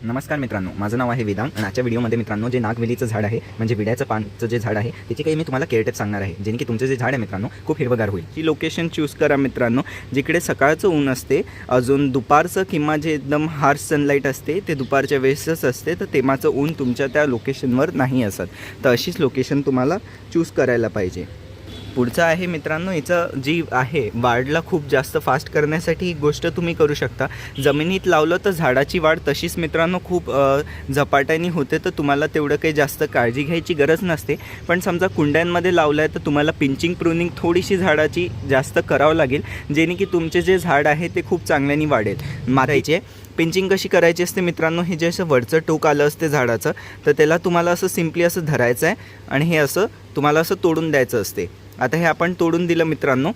नमस्कार मित्रांनो, माझं नाव आहे वेदांग आणि आजच्या व्हिडिओमध्ये मित्रांनो जे नागवेलीचं झाड आहे म्हणजे विड्याचं पानचं जे झाड आहे त्याची काही मी तुम्हाला केअर टिप्स सांगणार आहे, जेणे की तुमचं जे झाड आहे मित्रांनो खूप हिरवगार होईल. ही लोकेशन चूज करा मित्रांनो, जिकडे सकाळचं ऊन असते, अजून दुपारचं किंवा जे एकदम हार्श सनलाईट असते ते दुपारच्या वेळेसच असते, तर तेव्हाचं ऊन तुमच्या त्या लोकेशनवर नाही असत. तर अशीच लोकेशन तुम्हाला चूज करायला पाहिजे. पुढचं आहे मित्रांनो, याचं जी आहे वाढला खूप जास्त फास्ट करण्यासाठी ही गोष्ट तुम्ही करू शकता. जमिनीत लावलं तर झाडाची वाढ तशीच मित्रांनो खूप झपाट्याने होते, तर तुम्हाला तेवढं काही जास्त काळजी घ्यायची गरज नसते. पण समजा कुंड्यांमध्ये लावलं आहे तर तुम्हाला पिंचिंग प्रूनिंग थोडीशी झाडाची जास्त करावं लागेल, जेणे की तुमचे जे झाड आहे ते खूप चांगल्याने वाढेल. मारायचे पिंचिंग कशी करायची असते मित्रांनो, हे जे असं वरचं टोक आलं असते झाडाचं, तर त्याला तुम्हाला असं सिम्पली असं धरायचं आहे आणि हे असं तुम्हाला असं तोडून द्यायचं असते. आता हे आपण तोडून दिलं मित्रांनो,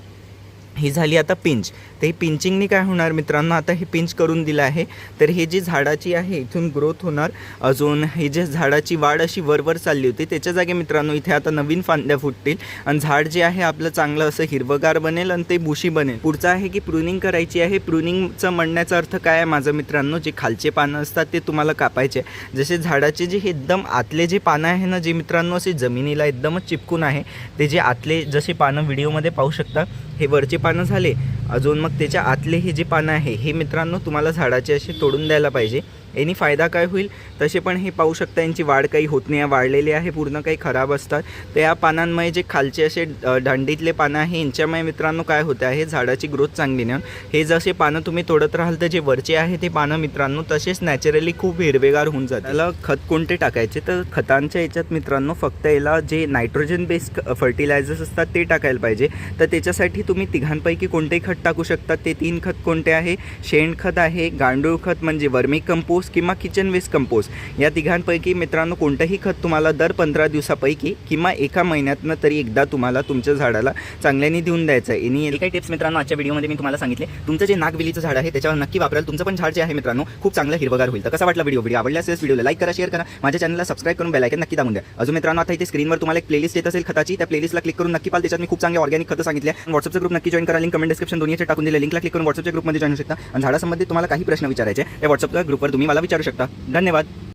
ही झाली आता पिंच. तर ही पिंचिंगनी काय होणार मित्रांनो, आता हे पिंच करून दिलं आहे तर हे जी झाडाची आहे इथून ग्रोथ होणार. अजून हे जे झाडाची वाढ अशी वरवर चालली होती त्याच्या जागी मित्रांनो इथे आता नवीन फांद्या फुटतील आणि झाड जे आहे आपलं चांगलं असं हिरवगार बनेल आणि ते बुशी बनेल. पुढचं आहे की प्रूनिंग करायची आहे. प्रूनिंगचं म्हणण्याचा अर्थ काय आहे माझं मित्रांनो, जे खालचे पानं असतात ते तुम्हाला कापायचे. जसे झाडाचे जे हे एकदम आतले जे पानं आहे ना, जे मित्रांनो असे जमिनीला एकदमच चिपकून आहे, ते जे आतले जसे पानं व्हिडिओमध्ये पाहू शकता, हे वरचे पानं झाले. अजून मग त्याच्या आतले हे जे पानं आहे हे मित्रांनो तुम्हाला झाडाचे असे तोडून द्यायला पाहिजे. यानी फायदा काय होईल, तसे पण हे पाहू शकता यांची वाढ काही होत नाही, वाढलेली आहे, पूर्ण काही खराब असतात. तर या पानांमुळे जे खालचे असे दांडीतले पानं आहे यांच्यामुळे मित्रांनो काय होतं आहे, झाडाची ग्रोथ चांगली नाही. हे जसे पानं तुम्ही तोडत राहाल तर जे वरचे आहे ते पानं मित्रांनो तसेच नॅचरली खूप हिरवेगार होऊन जातात. त्याला खत कोणते टाकायचे, तर खतांच्या याच्यात मित्रांनो फक्त याला जे नायट्रोजन बेस्ड फर्टिलायझर्स असतात ते टाकायला पाहिजे. तर त्याच्यासाठी तुम्ही तिघांपैकी कोणतेही खत टाकू शकता. ते 3 खत कोणते आहे, शेणखत आहे, गांडूळ खत म्हणजे वर्मी कंपोस्ट किंवा किचन वेस्ट कंपोस्ट. या तिघांपैकी मित्रांनो कोणतंही खत तुम्हाला दर 15 दिवसापैकी किंवा एका महिन्यातनं तरी एकदा तुम्हाला तुमच्या झाडाला चांगल्याने देऊन द्यायचं आहे. आणि काही टिप्स मित्रांनो आजच्या व्हिडिओमध्ये मी तुम्हाला सांगितले. तुमचं जे नागवेलीचं झाड आहे त्याच्यावर नक्की वापराल, तुमचं पण झाड जे आहे मित्रांनो खूप चांगलं हिरवगार होईल. तर कसा वाटला व्हिडिओ आवडल्यास व्हिडिओला लाईक करा, शेअर करा, माझ्या चॅनलला सबस्क्राईब करून बेल आयकॉन नक्की दाबून द्या. अजून मित्रांनो आता इथे स्क्रीनवर तुम्हाला एक प्लेलिस्ट येत असेल खताची, त्या प्लेलिस्टला क्लिक करून नक्की पाल. त्याच्यात मी खूप चांगले ऑर्गॅनिक खतं सांगितले. व्हॉट्सअपचा ग्रुप नक्की जॉइन करा, लिंक कमेंट डिस्क्रिप्शन दोन्हीचे टाकून दिले. लिंकला क्लिक करून व्हॉट्सअपच्या ग्रुपमध्ये जॉइन होऊ शकता आणि झाडासंबंधित तुम्हाला काही प्रश्न विचारायचे त्या व्हॉट्सअपच्या ग्रुपवर तुम्ही मला विचारू शकता. धन्यवाद.